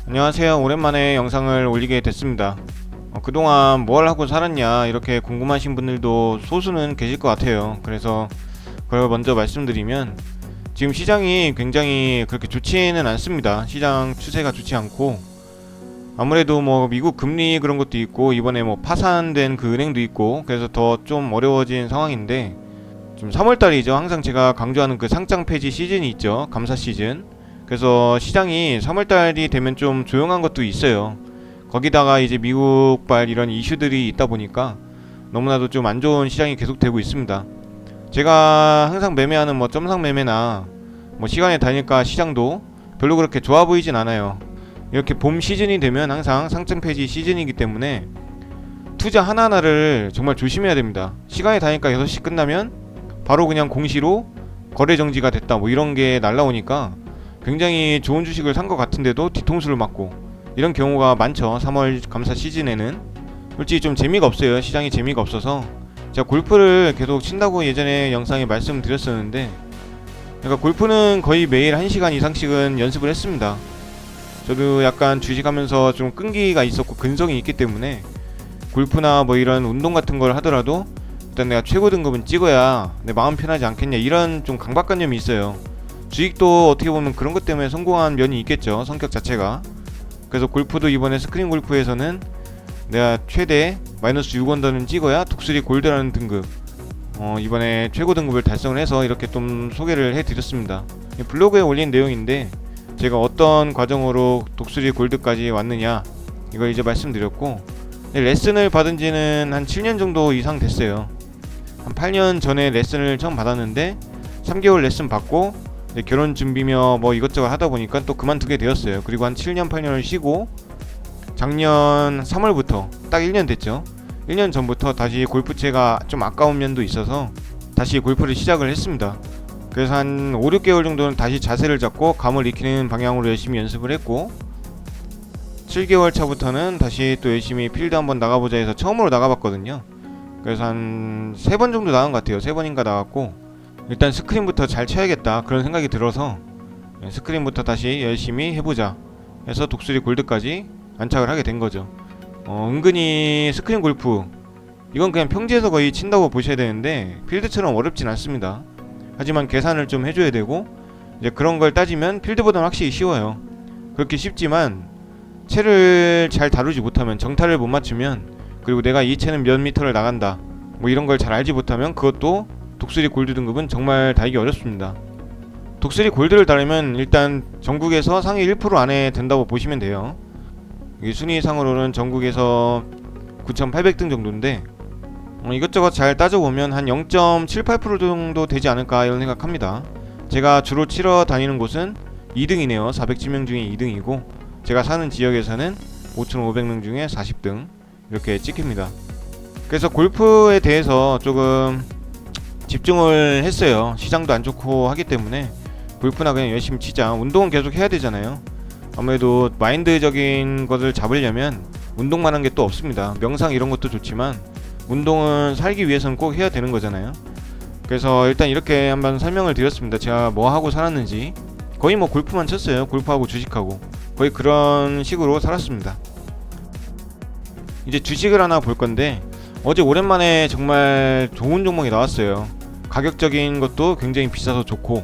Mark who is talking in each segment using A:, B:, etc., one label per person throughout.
A: 안녕하세요. 오랜만에 영상을 올리게 됐습니다. 그동안 뭘 하고 살았냐 이렇게 궁금하신 분들도 소수는 계실 것 같아요. 그래서 그걸 먼저 말씀드리면 지금 시장이 굉장히 그렇게 좋지는 않습니다. 시장 추세가 좋지 않고 아무래도 뭐 미국 금리 그런 것도 있고 이번에 뭐 파산된 그 은행도 있고 그래서 더 좀 어려워진 상황인데 지금 3월달이죠. 항상 제가 강조하는 그 상장 폐지 시즌이 있죠. 감사 시즌. 그래서 시장이 3월달이 되면 좀 조용한 것도 있어요. 거기다가 이제 미국발 이런 이슈들이 있다 보니까 너무나도 좀 안 좋은 시장이 계속되고 있습니다. 제가 항상 매매하는 뭐 점상 매매나 뭐 시간에 다니까 시장도 별로 그렇게 좋아 보이진 않아요. 이렇게 봄 시즌이 되면 항상 상장 폐지 시즌이기 때문에 투자 하나하나를 정말 조심해야 됩니다. 시간에 다니까 6시 끝나면 바로 그냥 공시로 거래 정지가 됐다 뭐 이런 게 날라오니까 굉장히 좋은 주식을 산 것 같은데도 뒤통수를 맞고 이런 경우가 많죠. 3월 감사 시즌에는 솔직히 좀 재미가 없어요. 시장이 재미가 없어서 제가 골프를 계속 친다고 예전에 영상에 말씀드렸었는데 그러니까 골프는 거의 매일 1시간 이상씩은 연습을 했습니다. 저도 약간 주식하면서 좀 끈기가 있었고 근성이 있기 때문에 골프나 뭐 이런 운동 같은 걸 하더라도 일단 내가 최고 등급은 찍어야 내 마음 편하지 않겠냐 이런 좀 강박관념이 있어요. 주식도 어떻게 보면 그런 것 때문에 성공한 면이 있겠죠. 성격 자체가. 그래서 골프도 이번에 스크린 골프에서는 내가 최대 마이너스 6언더는 찍어야 독수리 골드라는 등급 이번에 최고 등급을 달성을 해서 이렇게 좀 소개를 해드렸습니다. 블로그에 올린 내용인데 제가 어떤 과정으로 독수리 골드까지 왔느냐 이걸 이제 말씀드렸고 레슨을 받은 지는 한 7년 정도 이상 됐어요. 한 8년 전에 레슨을 처음 받았는데 3개월 레슨 받고 결혼 준비며 뭐 이것저것 하다 보니까 또 그만두게 되었어요. 그리고 한 7년 8년을 쉬고 작년 3월부터 딱 1년 됐죠. 1년 전부터 다시 골프채가 좀 아까운 면도 있어서 다시 골프를 시작을 했습니다. 그래서 한 5, 6개월 정도는 다시 자세를 잡고 감을 익히는 방향으로 열심히 연습을 했고 7개월 차부터는 다시 또 열심히 필드 한번 나가보자 해서 처음으로 나가봤거든요. 그래서 한 3번 정도 나간 것 같아요. 3번인가 나갔고 일단 스크린부터 잘 쳐야겠다 그런 생각이 들어서 스크린부터 다시 열심히 해보자 해서 독수리 골드까지 안착을 하게 된 거죠. 은근히 스크린 골프 이건 그냥 평지에서 거의 친다고 보셔야 되는데 필드처럼 어렵진 않습니다. 하지만 계산을 좀 해줘야 되고 이제 그런 걸 따지면 필드보다는 확실히 쉬워요. 그렇게 쉽지만 채를 잘 다루지 못하면 정타를 못 맞추면 그리고 내가 이 채는 몇 미터를 나간다 뭐 이런 걸 잘 알지 못하면 그것도 독수리 골드 등급은 정말 달기 어렵습니다. 독수리 골드를 달으면 일단 전국에서 상위 1% 안에 든다고 보시면 돼요. 순위상으로는 전국에서 9,800등 정도인데 이것저것 잘 따져보면 한 0.78% 정도 되지 않을까 이런 생각합니다. 제가 주로 치러 다니는 곳은 2등이네요. 410명 중에 2등이고 제가 사는 지역에서는 5,500명 중에 40등 이렇게 찍힙니다. 그래서 골프에 대해서 조금 집중을 했어요. 시장도 안 좋고 하기 때문에 골프나 그냥 열심히 치자. 운동은 계속 해야 되잖아요. 아무래도 마인드적인 것을 잡으려면 운동만 한 게 또 없습니다. 명상 이런 것도 좋지만 운동은 살기 위해서는 꼭 해야 되는 거잖아요. 그래서 일단 이렇게 한번 설명을 드렸습니다. 제가 뭐 하고 살았는지. 거의 뭐 골프만 쳤어요. 골프하고 주식하고 거의 그런 식으로 살았습니다. 이제 주식을 하나 볼 건데 어제 오랜만에 정말 좋은 종목이 나왔어요. 가격적인 것도 굉장히 비싸서 좋고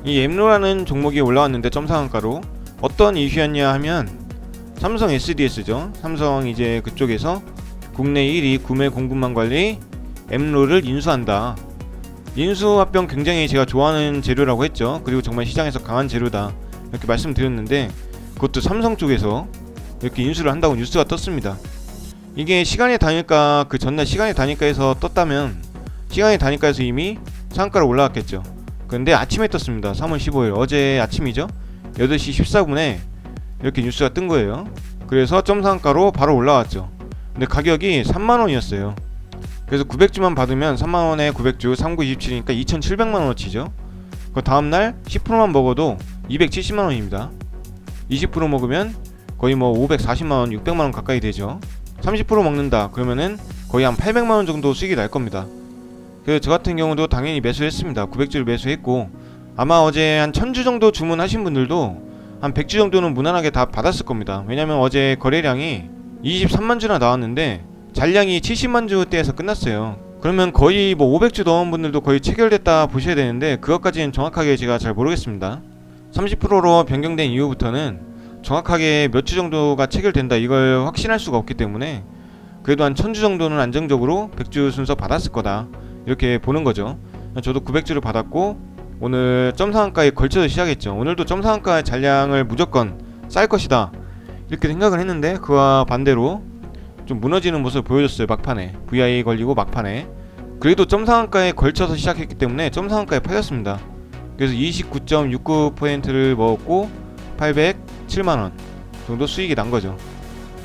A: 이 엠로라는 종목이 올라왔는데 점상한가로 어떤 이슈였냐 하면 삼성 SDS죠. 삼성 이제 그쪽에서 국내 1위 구매 공급망 관리 엠로를 인수한다. 인수합병 굉장히 제가 좋아하는 재료라고 했죠. 그리고 정말 시장에서 강한 재료다 이렇게 말씀드렸는데 그것도 삼성 쪽에서 이렇게 인수를 한다고 뉴스가 떴습니다. 이게 시간의 단일가 그 전날 시간의 단일가에서 떴다면 시간의 단일가에서 이미 상한가로 올라왔겠죠. 근데 아침에 떴습니다. 3월 15일 어제 아침이죠. 8시 14분에 이렇게 뉴스가 뜬 거예요. 그래서 점상한가로 바로 올라왔죠. 근데 가격이 3만원이었어요. 그래서 900주만 받으면 3만원에 900주 3927이니까 2700만원어치죠. 그 다음날 10%만 먹어도 270만원입니다 20% 먹으면 거의 뭐 540만원 600만원 가까이 되죠. 30% 먹는다 그러면은 거의 한 800만원 정도 수익이 날 겁니다. 그래서 저 같은 경우도 당연히 매수했습니다. 900주를 매수했고 아마 어제 한 1000주 정도 주문하신 분들도 한 100주 정도는 무난하게 다 받았을 겁니다. 왜냐면 어제 거래량이 23만 주나 나왔는데 잔량이 70만 주대에서 끝났어요. 그러면 거의 뭐 500주 넣은 분들도 거의 체결됐다 보셔야 되는데 그것까지는 정확하게 제가 잘 모르겠습니다. 30%로 변경된 이후부터는 정확하게 몇 주 정도가 체결된다 이걸 확신할 수가 없기 때문에 그래도 한 1000주 정도는 안정적으로 100주 순서 받았을 거다 이렇게 보는 거죠. 저도 900주를 받았고 오늘 점상한가에 걸쳐서 시작했죠. 오늘도 점상한가의 잔량을 무조건 쌓을 것이다 이렇게 생각을 했는데 그와 반대로 좀 무너지는 모습을 보여줬어요. 막판에 VI 걸리고 막판에 그래도 점상한가에 걸쳐서 시작했기 때문에 점상한가에 팔렸습니다. 그래서 29.69%를 먹었고 807만원 정도 수익이 난 거죠.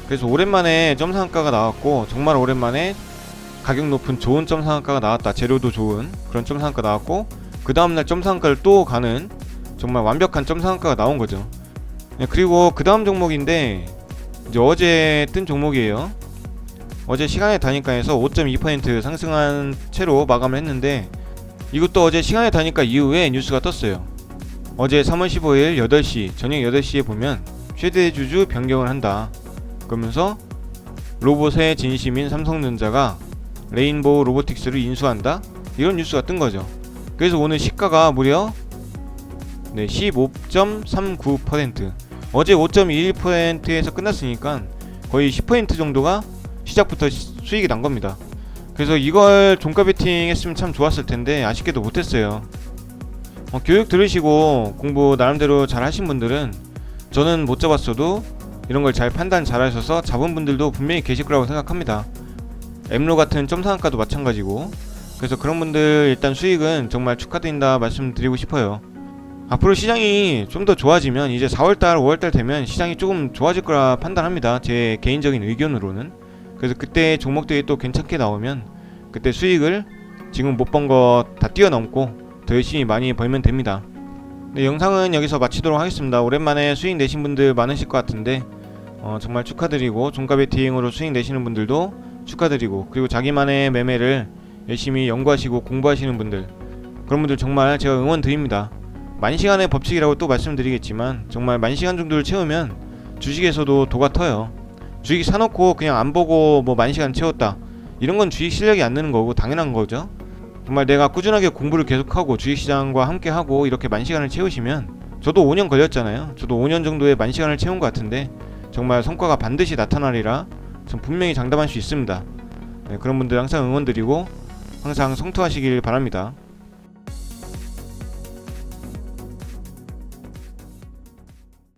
A: 그래서 오랜만에 점상한가가 나왔고 정말 오랜만에 가격 높은 좋은 점상한가가 나왔다. 재료도 좋은 그런 점상한가 나왔고 그 다음날 점상한가를 또 가는 정말 완벽한 점상한가가 나온 거죠. 그리고 그 다음 종목인데 이제 어제 뜬 종목이에요. 어제 시간의 단위가에서 5.2% 상승한 채로 마감을 했는데 이것도 어제 시간의 단위가 이후에 뉴스가 떴어요. 어제 3월 15일 8시 저녁 8시에 보면 최대 주주 변경을 한다 그러면서 로봇의 진심인 삼성전자가 레인보우 로보틱스를 인수한다 이런 뉴스가 뜬 거죠. 그래서 오늘 시가가 무려 15.39% 어제 5.21%에서 끝났으니까 거의 10% 정도가 시작부터 수익이 난 겁니다. 그래서 이걸 종가 베팅 했으면 참 좋았을 텐데 아쉽게도 못했어요. 교육 들으시고 공부 나름대로 잘 하신 분들은 저는 못 잡았어도 이런 걸 잘 판단 잘 하셔서 잡은 분들도 분명히 계실 거라고 생각합니다. 엠로 같은 점상한가도 마찬가지고 그래서 그런 분들 일단 수익은 정말 축하드린다 말씀드리고 싶어요. 앞으로 시장이 좀 더 좋아지면 이제 4월달 5월달 되면 시장이 조금 좋아질 거라 판단합니다. 제 개인적인 의견으로는. 그래서 그때 종목들이 또 괜찮게 나오면 그때 수익을 지금 못 번 거 다 뛰어넘고 더 열심히 많이 벌면 됩니다. 네, 영상은 여기서 마치도록 하겠습니다. 오랜만에 수익 내신 분들 많으실 것 같은데 정말 축하드리고 종가 베팅으로 수익 내시는 분들도 축하드리고 그리고 자기만의 매매를 열심히 연구하시고 공부하시는 분들 그런 분들 정말 제가 응원 드립니다. 만시간의 법칙이라고 또 말씀드리겠지만 정말 만시간 정도를 채우면 주식에서도 도가 터요. 주식 사놓고 그냥 안 보고 뭐 만시간 채웠다 이런 건 주식 실력이 안 느는 거고 당연한 거죠. 정말 내가 꾸준하게 공부를 계속하고 주식시장과 함께하고 이렇게 만시간을 채우시면 저도 5년 걸렸잖아요. 저도 5년 정도의 만시간을 채운 것 같은데 정말 성과가 반드시 나타나리라 전 분명히 장담할 수 있습니다. 네, 그런 분들 항상 응원드리고 항상 성투하시길 바랍니다.